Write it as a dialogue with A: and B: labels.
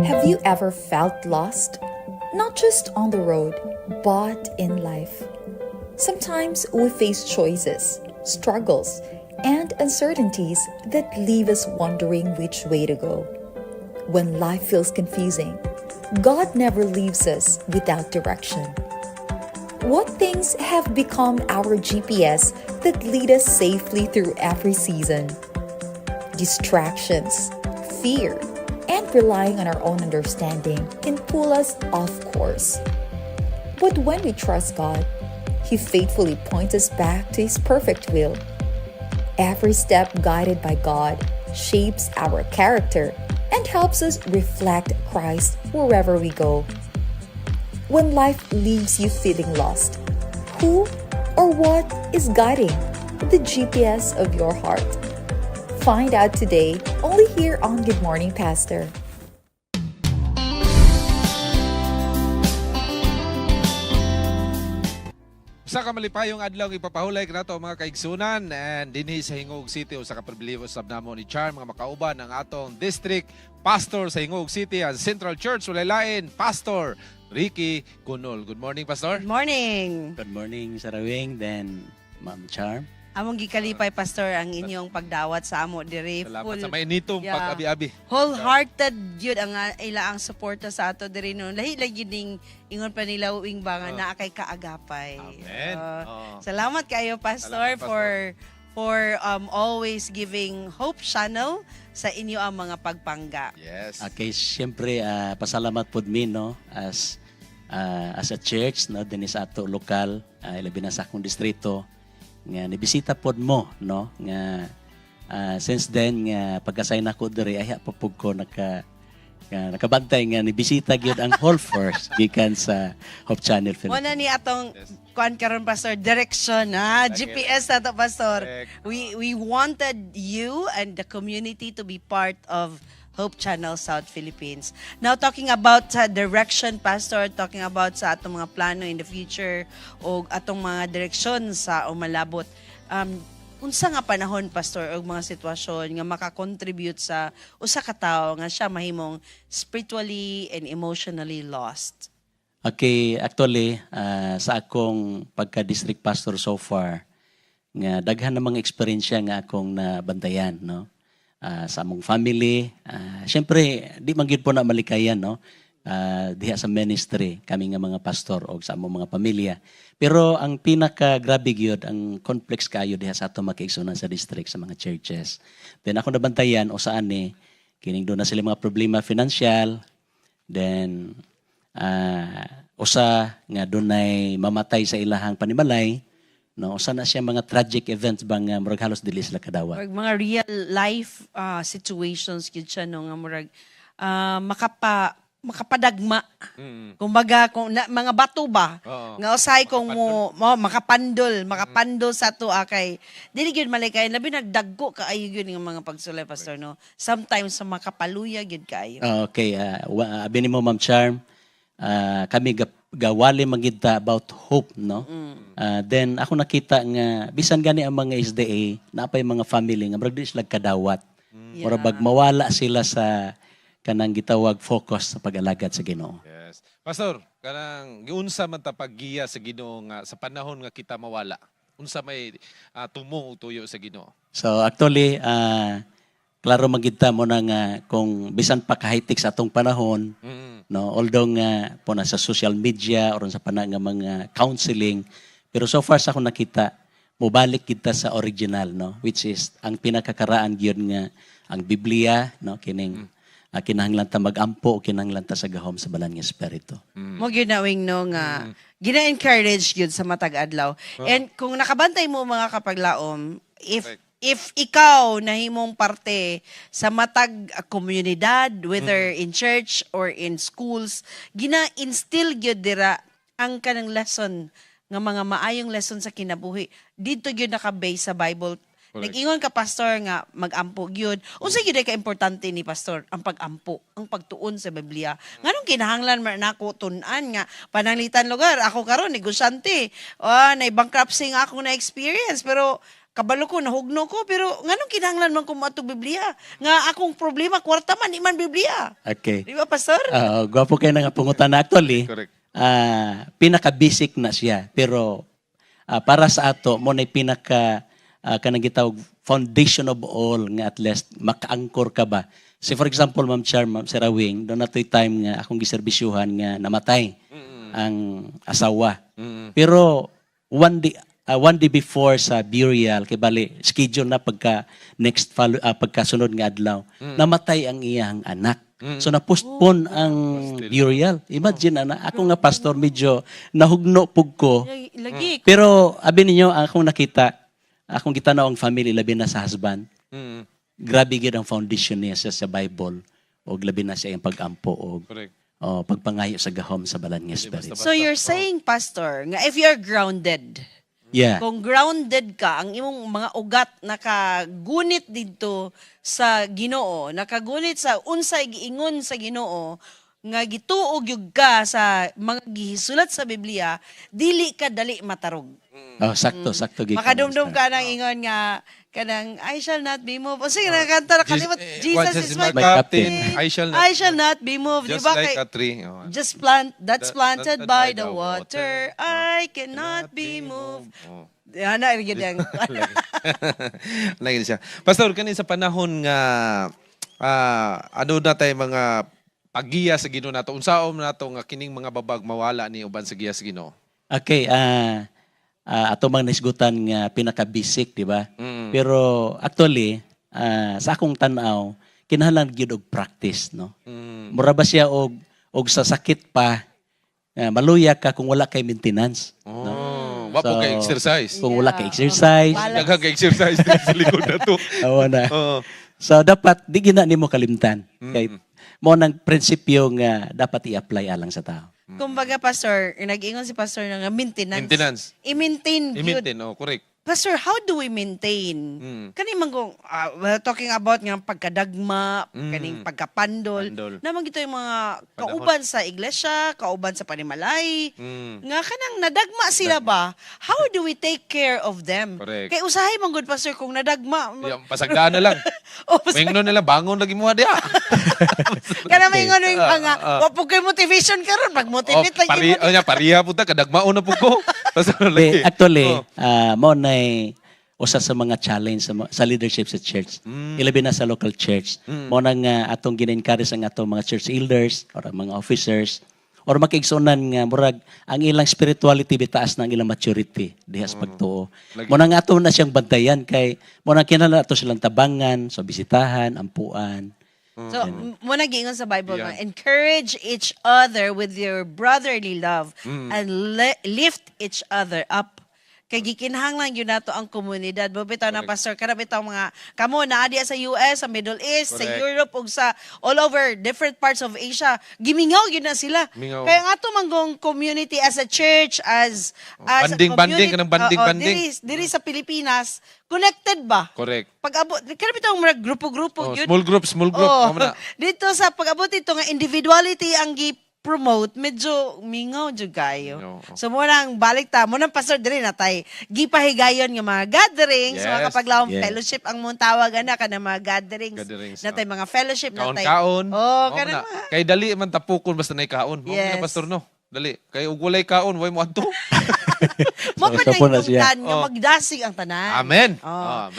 A: Have you ever felt lost? Not just on the road, but in life. Sometimes we face choices, struggles, and uncertainties that leave us wondering which way to go. When life feels confusing, God never leaves us without direction. What things have become our GPS that lead us safely through every season? Distractions, fear, and relying on our own understanding can pull us off course. But when we trust God, He faithfully points us back to His perfect will. Every step guided by God shapes our character and helps us reflect Christ wherever we go. When life leaves you feeling lost, who or what is guiding the GPS of your heart? Find out today, only here on Good Morning Pastor.
B: Sa kamalipayong adlaw ipapahulay ka nato mga kaigsunan and dinhi sa Hingog City usa ka pribilehiyo sab namo ni Charm mga makauban ang atong district pastor sa Hingog City ang Central Church walay lain Pastor Ricky Kunol. Good morning, Pastor.
C: Good morning.
D: Good morning, Sarawing, then Ma'am Charm.
C: Among gikalipay, Pastor, ang inyong pagdawat sa amo diri.
B: Salamat sa may nitong pag-abi-abi.
C: Wholehearted yun ang ila ang suporta sa ato diri no. Lahi-lagi ding ingon pa nila uwing banga na kay kaagapay.
B: Amen.
C: Salamat kayo, Pastor,
B: Salamat, Pastor.
C: for always giving Hope Channel sa inyo ang mga pagpangga.
B: Yes.
D: Okay, siyempre, pasalamat po mi, no, as a church, no, din sa ato lokal, ilabi na sa akong distrito, nga nibisita pod mo, no, nga since then, nga pagka-sign ako diri, ay papug ko nakabantay nga nibisita gyud ang whole force gikan sa Hope Channel Philippines.
C: Muna ni atong kuan karon, Pastor, direction GPS na to, Pastor. We wanted you and the community to be part of Hope Channel South Philippines. Now talking about sa direction, Pastor, talking about sa atong mga plano in the future o atong mga direksyon sa umalabot. Unsa nga panahon, Pastor, og mga sitwasyon nga makakontribute sa usa ka tawo nga siya mahimong spiritually and emotionally lost?
D: Okay, actually, sa akong pagka-district pastor so far, nga daghan na mga eksperyensya nga akong nabantayan, no? Sa among family, syempre, di man gyud po na malikayan, no? Diha sa ministry, kami nga mga pastor o sa among mga pamilya. Pero ang pinaka-grabe gyud, ang complex kayo diha sa ato makiigsunan sa district, sa mga churches. Then ako nabantayan, o saan kining doon na sila mga problema financial, then usa nga dunay mamatay sa ilahang panimalay, no, usa na siya mga tragic events bang murag halos dili sila kadawat.
C: Or mga real life situations gyud siya no nga murag makapadagma. Kumbaga kung mga bato ba nga usay kung makapandol sa tuwa kay dili gyud malikay labi nagdagko kaayo gyud nga mga pagsulay, Pastor, no. Sometimes sa makapaluya gyud kaayo.
D: Okay, abi nimo Ma'am Charm, kami gawali magita about hope, no. Then ako nakita nga bisan gani ang mga SDA napay mga family nga murag di sila kadawat. Murag mawala sila sa kanang gitawag focus sa pag-alagad sa Ginoo.
B: Yes. Pastor, kanang giunsa man ta paggiya sa Ginoo nga sa panahon nga kita mawala. Unsa may tumong ug tuyo sa Ginoo?
D: So actually, klaro magita mo na nga kung bisan pa kahitik sa atong panahon, no, although nga po na sa social media or sa panang nga mga counseling, pero so far sa akong nakita, mubalik kita sa original, no, which is ang pinakakaraan gyud nga ang Biblia, no, kining kinahanglan ta magampo o kinahanglan ta sa gahom sa balan nga espiritu.
C: Mo ginawing no nga gina-encourage gyud sa matag adlaw. And kung nakabantay mo mga kapaglaom, if ikaw nahimong parte sa matag komunidad, whether in church or in schools, gina-instill gyud dira ang kanang lesson nga mga maayong lesson sa kinabuhi. Dito gyud naka-base sa Bible. Nag-ingon ka, Pastor, nga mag-ampo gyud. Unsa gyud ka importante ni Pastor ang pag-ampo, ang pagtuon sa Biblia. Nganong kinahanglan man nako tun-an nga pananglitan lugar ako karon negosyante. Nay bankruptcy nga ako na experience pero kabalo ko nahugno ko pero nganong kinahanglan man ko moadtog Biblia? Nga akong problema kwarta man di man Biblia.
D: Okay.
C: Di ba pastor?
D: Gwapo kayo na nga pungutan na actually.
B: Correct.
D: Pinaka-basic na siya. Pero para sa ato, mo na pinaka kanang gitawag foundation of all nga at least maka-angkor ka ba. So for example, Ma'am Char, Ma'am Serawing, doon na to'y time nga akong giserbisyuhan nga namatay ang asawa. Pero one day before sa burial, kay bali, schedule na pagkasunod nga adlaw, namatay ang iyang anak. So na-postpone ang burial. Imagine, ako nga pastor, medyo nahugno pug ko.
C: Lagi.
D: Pero, abi ninyo, akong gitanaw ang family, labi na sa husband. Grabe gid ang foundation niya sa Bible. O labi na siya yung pag-ampo o
B: Correct.
D: pagpangayo sa gahom sa balan nga spirit.
C: So you're saying, pastor, nga if you're grounded,
D: Yeah.
C: kung grounded ka, ang imong mga ugat nakagunit dito sa Ginoo, nakagunit sa unsay giingon sa Ginoo, nga gituog yug ka sa mga gihisulat sa Biblia, dili ka dali matarog.
D: Sakto gid.
C: Makadumdum ka nang ingon nga kanang I shall not be moved. O sige, nakakanta na kalimot. Jesus is my
D: captain.
B: I shall
C: I shall not be moved.
B: Just
C: Diba
B: like
C: kay-
B: a tree.
C: Just planted by the water. I cannot be moved. Yan na, rin yan.
B: Lagi siya. Pastor, kanin sa panahon nga ano na tayo mga paggiya sa Ginoo nato. Unsaon nato nga kining mga babag mawala ni uban sa giya sa Ginoo.
D: Okay, ato mang nisgutan nga pinaka-basic, di ba? Pero actually, sa akong tanaw, kinahanglan gyud og practice, no? Mura ba siya og sa sakit pa, maluya ka kung wala kay maintenance.
B: Wapo kay exercise.
D: Kung wala kay exercise.
B: Daghang kay exercise din sa likod na to.
D: Oo na.
B: Oo.
D: So dapat di gina nimo kalimtan. Kay mo nang prinsipyo nga dapat i-apply alang sa tao.
C: Kumbaga, pastor, nag-ingon si pastor nga maintenance.
B: Maintenance.
C: I-maintain yun.
B: I-maintain, correct.
C: Pastor, how do we maintain? Kani man kung we're talking about nga pagkadagma, kaning pagkapandol.
B: Pandol.
C: Naman gito yung mga kauban sa iglesia, kauban sa panimalay. Nga kanang nadagma sila ba? How do we take care of them?
B: Correct.
C: Kay usahay man good pastor kung nadagma.
B: Yung pasagdaan na lang.
C: O,
B: Mayroon nila, bangon lagi mo dia.
C: kana may ngono yung nga, wapog kay motivation karon pag motivate lagi mo.
B: Pariha po ta, kadagmaon na po ko.
D: Okay, actually, mo na usa sa mga challenge sa leadership sa church. Ilabi na sa local church. Mo nang atong gina-encourage ang atong mga church elders or ang mga officers or makiigsunan nga murag ang ilang spirituality bitaas na ang ilang maturity diha sa pagtuo. Mo nang ato na siyang bantayan kay mo nang kinahanglan ato silang tabangan sa bisitahan, ampuan.
C: So, muna giingon sa Bible, nga, encourage each other with your brotherly love and lift each other up. Kay gikinahanglan gyud nato ang komunidad. Bitaw na pastor, kana bitaw mga kamo naa diya sa US, sa Middle East, sa
B: Correct.
C: Europe ug sa all over different parts of Asia. Gimingaw gyud na sila.
B: Mingaw.
C: Kaya nga to manggong community as a church, as a
B: Banding,
C: community,
B: kanang banding.
C: diri sa Pilipinas, connected ba?
B: Correct.
C: Pag-abot, kana bitaw mga grupo-grupo gyud.
B: Small group.
C: Oh,
B: Amo na.
C: dito sa pag-abot dito nga individuality ang gi-promote, medyo mingaw jud kayo.
B: Mingaw.
C: So mo nang balik ta, mo nang pastor diri na tay gipahigayon nga mga gatherings,
B: Yes.
C: mga kapaglawom
D: Yes.
C: fellowship ang mong tawag ana kana mga gatherings.
B: Gatherings,
C: Na tay mga fellowship na tay.
B: Kaon-kaon.
C: Oh,
B: Mao
C: kana
B: na.
C: mga
B: Kay dali man tapukon basta nay kaon. Mao
C: Yes.
B: na pastor no. Dali. Kay ug walay kaon, way mo adto.
C: mo pa
D: So, po na siya.
C: nga magdasig ang tanan.
B: Amen.
C: Oh.